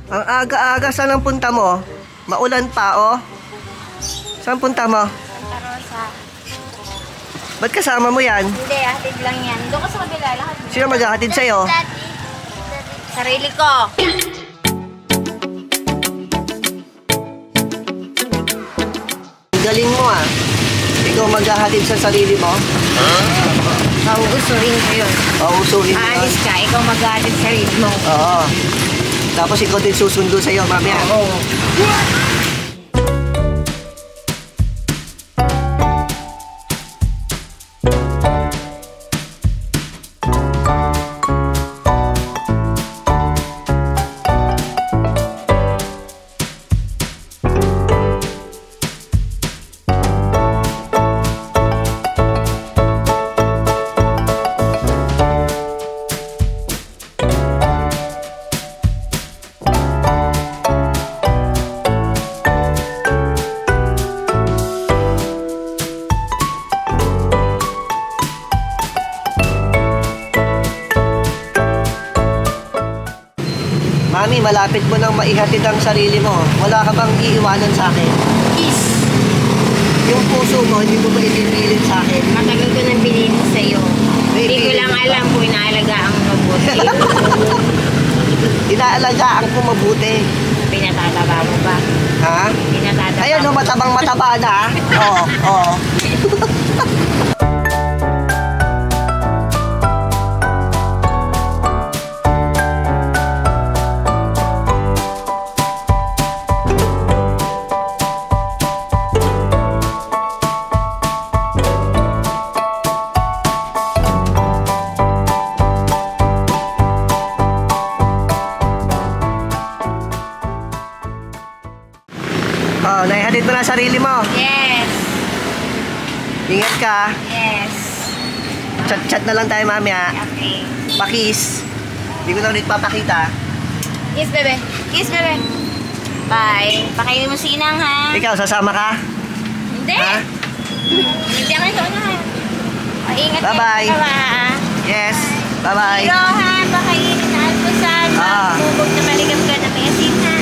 Ang aga-aga, saan ang punta mo? Maulan pa, oh. Saan punta mo? Santa Rosa. Ba't kasama mo yan? Hindi, hatid lang yan. Doon ka sa kabila, lahat. Sino maghahatid sa'yo? Sarili ko. Galing mo, ah. Ikaw maghahatid sa sarili mo? Pauusurin ko yun. Pausurin mo. Aalis ka, ikaw mag-hatid sarili mo. Oo. Tapos ikaw din susundo sa'yo, mamaya. Oo. Mami, malapit mo nang maihatid ang sarili mo. Wala ka bang iiwanan sa akin? Kiss. Yung puso mo, hindi mo ba ipipilit sa akin? Matagal ko nang bilhin sa'yo. Hindi ko lang alam kung inaalagaan mo mabuti. Inaalagaan ko mabuti. Pinatataba mo ba? Ha? Pinatataba Ayun, no, matabang mataba na. Oo, oo. Oh, naihatid mo na sarili mo. Yes. Ingat ka. Yes. Chat-chat na lang tayo, mami, ha? Okay. Pakis. Hindi ko na ulit papakita. Kiss, bebe. Kiss, bebe. Bye. Pakainin mo si Inang, ha? Ikaw, sasama ka? Hindi. Ha? Hindi ako ito na, ha? O, ingat Bye-bye. ka, ha? Yes. Bye-bye. Pero, ha? Pakainin na alpusan. Ah. Bubog na maligam ka na may asin, ha?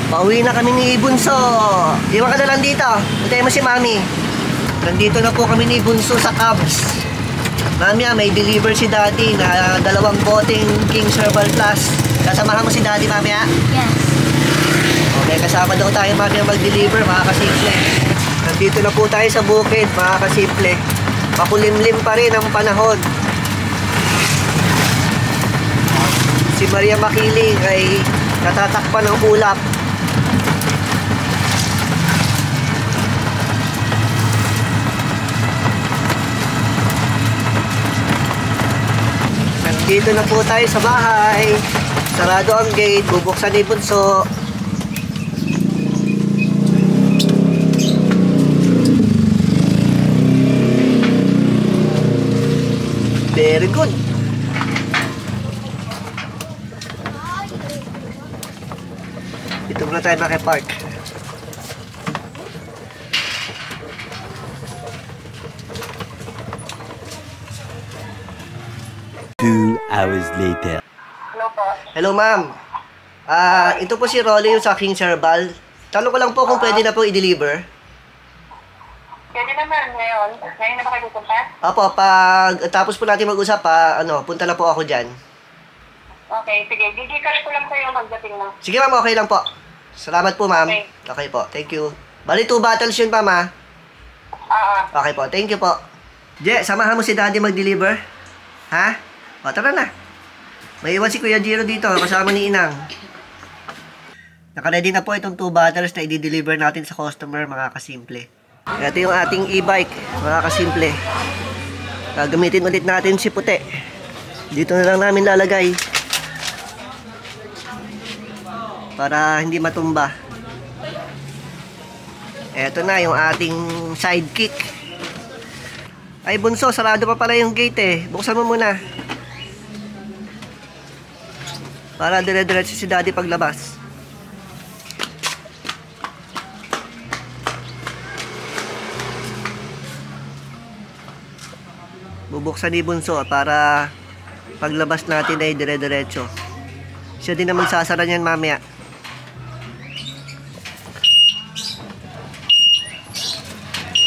Pauwi na kami ni Bunso. Iwan ka na lang dito. Puntayin mo si Mami. Nandito na po kami ni Bunso sa Cubs. Mami, may deliver si Daddy na 2 boteng King's Herbal Plus. Kasamahan mo si Daddy, Mami, ha? Yes. Okay, kasama daw tayo, Mami, ang mag-deliver, mga kasimple. Nandito na po tayo sa bukid, mga kasimple. Makulimlim pa rin ang panahon. Si Maria Makiling ay natatakpan ng ulap. Dito na po tayo sa bahay. Sarado ang gate. Bubuksan ni Bunso. Very good. Dito muna tayo makipark. Hours later. Hello po. Hello, ma'am. Ito po si Rolly yung sa King's Herbal. Tanong ko lang po kung pwede na po i-deliver. Pwede naman ngayon. Ngayon na ba kayo pupunta? Opo, pag tapos po natin mag-usap, punta na po ako dyan. Okay, sige. Gigi-cash ko lang kayo magdating na. Sige, ma'am, okay lang po. Salamat po, ma'am. Okay. Okay po, thank you. Bali, 2 bottles yun, ma'am, ha? Okay po, thank you po. Je, samahan mo si Daddy mag-deliver. Ha? O, tara na. May iwan si Kuya Jiro dito, kasama ni Inang. Nakaready na po itong 2 bottles na i-deliver natin sa customer, mga kasimple. Ito yung ating e-bike, mga kasimple. Gagamitin ulit natin si puti. Dito na lang namin lalagay. Para hindi matumba. Ito na yung ating sidekick. Ay, Bunso, sarado pa pala yung gate eh. Buksan mo muna. Para dire-diretso si Daddy paglabas. Bubuksan ni Bunso para paglabas natin ay dire-diretso. Siya din na magsasara niyan mamaya.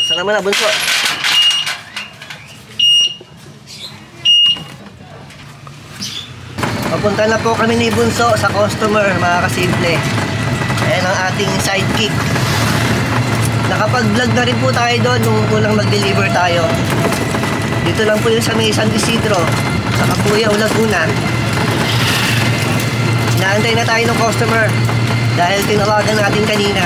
Saan naman na, bunso? Papunta na po kami ni Bunso sa customer, mga kasimple. Ayan ang ating sidekick. Nakapag-vlog na rin po tayo doon nung unang mag-deliver tayo. Dito lang po yung sa may San Isidro, sa Kapuyaw, Laguna. Inaantay na tayo ng customer dahil tinawagan natin kanina.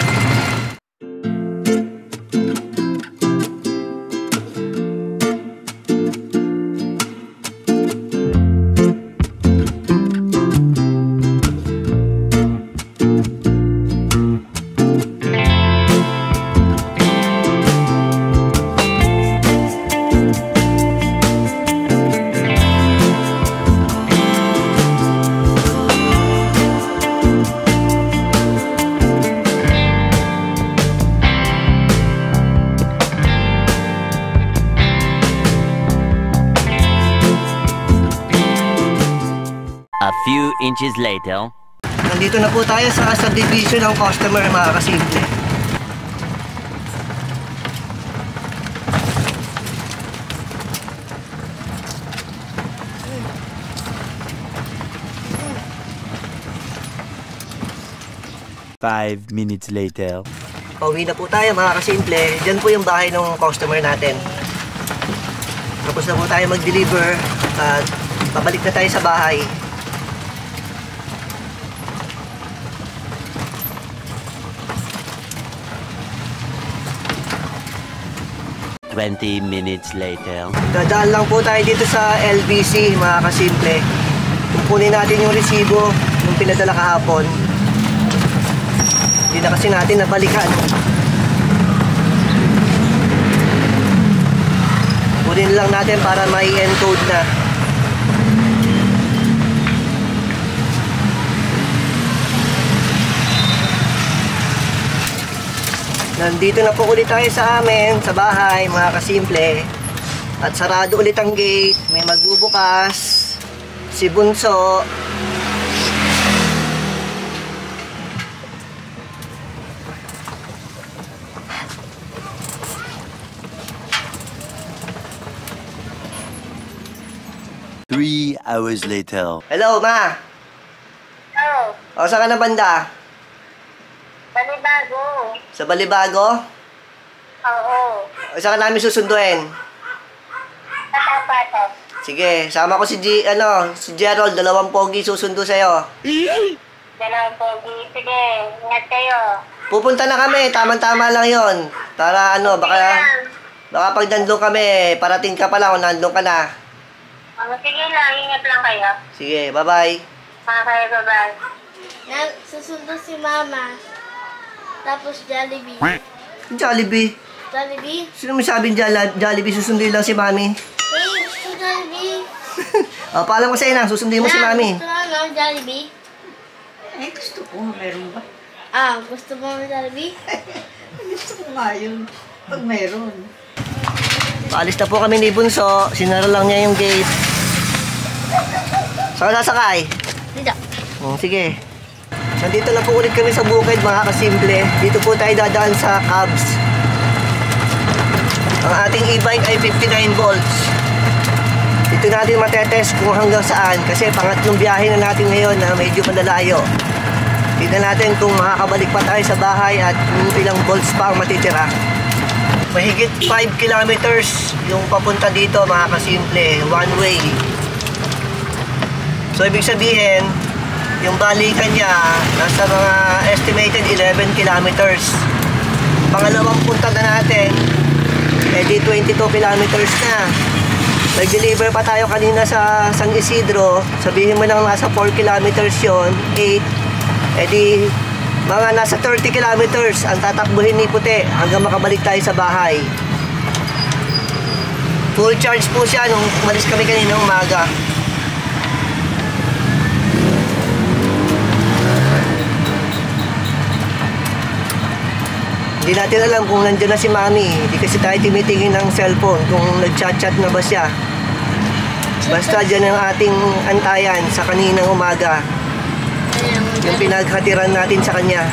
A few inches later. Nandito na po tayo sa subdivision ng customer, mga kasimple. Five minutes later. Pauwi na po tayo, mga kasimple. Diyan po yung bahay ng customer natin. Tapos na po tayo mag-deliver at babalik na tayo sa bahay. 20 minutes later. Dadaan lang po tayo dito sa LBC, mga kasimple. Kukunin natin yung resibo yung pinadala kahapon. Hindi na kasi natin nabalikan. Kunin lang natin para may encode na. Nandito na po ulit tayo sa amin, sa bahay, mga kasimple. At sarado ulit ang gate. May magbubukas. Si Bunso. Three hours later. Hello, Ma. Oh, O, saan ka na banda? panibago. Sa Balibago? Oo. O, saan ka namin susunduin? Katapato. Sige, sama ko si si Gerald, 2 pogi susundo sa'yo. Dalawang pogi. Sige, ingat kayo. Pupunta na kami, tama-tama lang yon. Para baka pag nandun kami, parating ka pala kung nandun ka na. Sige lang, ingat lang kayo. Sige, bye-bye. Mga kayo, bye-bye. Susundo si Mama. Tapos Jollibee. Jollibee. Jollibee? Sino may sabing Jollibee, susunduin lang si Mami? Gusto Jollibee. O, paalam ko sa'yo na, susunduin mo si Mami. Gusto mo Jollibee? Gusto ko, meron ba? Gusto mo Jollibee? Gusto ko nga yun. Pag meron. Paalis na po kami ni Bunso, sinara lang niya yung gate. Saan ka sasakay? Dito. Sige. Nandito na po ulit kami sa bukid, mga kasimple. Dito po tayo dadaan sa Cubs. Ang ating e-bike ay 59 volts. Dito natin matetest kung hanggang saan kasi pangatlong biyahe na natin ngayon na medyo malalayo. Tignan natin kung makakabalik pa tayo sa bahay at kung ilang volts pa ang matitira. Mahigit 5 kilometers yung papunta dito, mga kasimple, one way. So ibig sabihin, yung balikan niya nasa mga estimated 11 kilometers. Pangalawang punta na natin, di 22 kilometers na. Nag-deliver pa tayo kanina sa San Isidro. Sabihin mo lang nasa 4 kilometers yon, 8. Di mga nasa 30 kilometers ang tatakbuhin ni Puti hanggang makabalik tayo sa bahay. Full charge po siya nung umalis kami kanina umaga. Hindi natin alam kung nandiyan na si Mami. Hindi kasi tayo timitingin ng cellphone kung nag-chat-chat na ba siya. Basta dyan ang ating antayan sa kaninang umaga. Yung pinaghatiran natin sa kanya.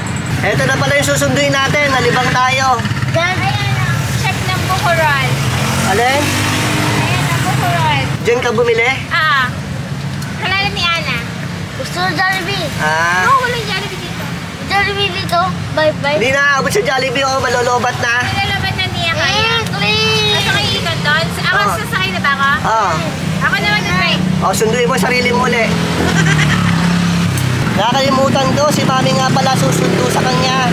Eto na pala yung susunduin natin. Nalibang tayo. Check ng Bukurol. Alin? Ayan, ang Bukurol. Diyan ka bumili? Kalala ni Ana. Gusto ng Jollibee. Ah. Oo, walang Jollibee dito. Jollibee dito. Bye-bye. Hindi na abot sa Jollibee. Oh, malolobat na. Nilalabat na niya kaya. Please. Nasakay ikot doon. Ako Oo. sasakay na ba ako? Oh. Ako na mag-break. Oh, sunduin mo sarili mo uli. Nakakalimutan ko, si Mami nga pala susundo sa kanya.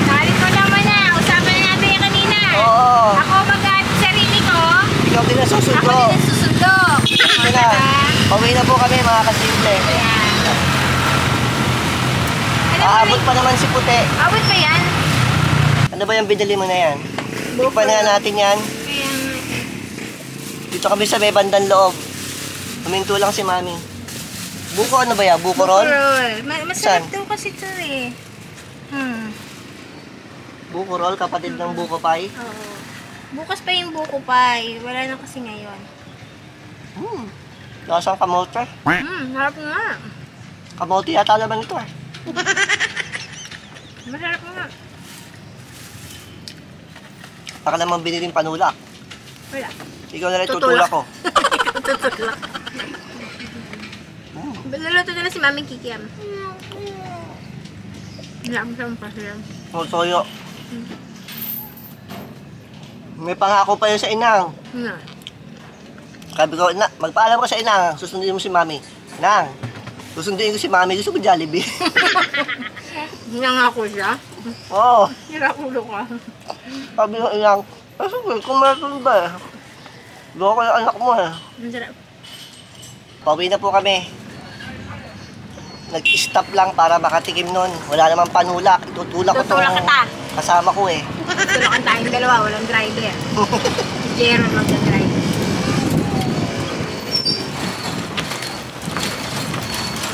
Salit ko naman na. Usapan na natin yan kanina. Oo. Ako mag-aati sarili ko. Ikaw din ang Ako susundo. din ang susundo. Ito na. Pauwi na po kami mga kasimple. Ayan. Ano ba Aabot pa naman si Puti. Abot pa yan? Ano ba yung binili mo na yan? Tikpan na natin yan. Ayan. Dito kami sa may bandang loob. Huminto lang si Mami. Buko ano ba yan? Buko roll? Bukurol. Masarap Saan? daw kasi ito eh. Buko roll, kapatid ng buko pie. Oo. Bukas pa yung buko pie. Wala na kasi ngayon. Lasang kamote. Harap nga. Kamote yata naman ito eh. Masarap nga. Baka naman biniling panulak. Wala. Ikaw na rin tutulak ko. Tutulak. Luluto na lang si Mami Kikiam. Lam-lam pa siya. Soyo. May pangako pa yun sa inang. Sabi ko, na, magpaalam ka sa inang, susundin mo si Mami. Inang, susunduin ko si Mami, gusto ko Jollibee. Hinangako siya. Oo. Hirakulo ka. Sabi ko, inang, sige, kung meron ba eh. Gawa ko yung anak mo eh. Masarap. Pauwi na po kami. Nag-stop lang para makatikim nun. Wala namang panulak. Itutulak ko Tutulak tong kita. kasama ko eh. Tulakan tayong dalawa, walang driver. Jeron mag-drive.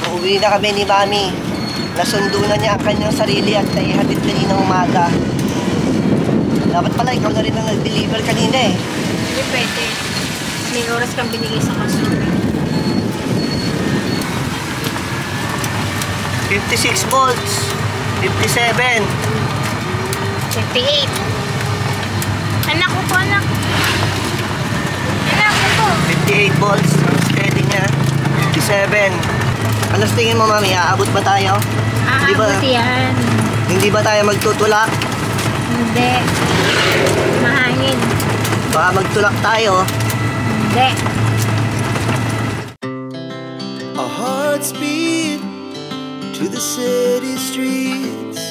Uuwi na kami ni Mami. Nasundo na niya ang kanyang sarili at naihatid kaninang umaga. Dapat pala ikaw na rin ang nag-deliver kanina eh. Hindi pwede. May oras kang binigay sa customer. 56 volts. 57. 58. Anak ko po, anak. Anak ko po. 58 volts. Ang steady niya. 57. Ano sa tingin mo, Mami? Aabot ba tayo? Aabot yan. Hindi ba tayo magtutulak? Hindi. Mahangin. Baka magtulak tayo. Hindi. Our hearts beat to the city streets.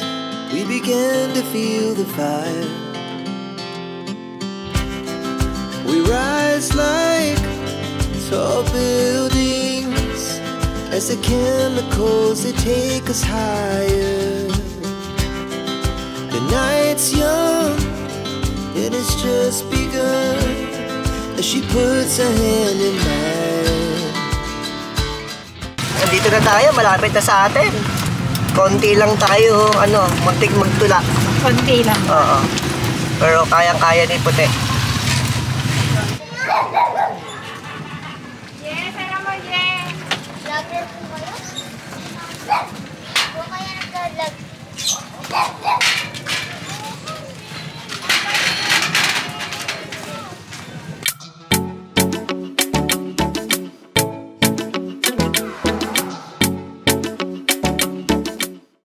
We began to feel the fire. We rise like tall buildings as the chemicals they take us higher. The night's young and it's just begun as she puts her hand in mine. Nandito na tayo, malapit na sa atin. Konti lang tayo, muntik magtulak. Konti lang. Oo. Pero kayang-kaya ni Puti.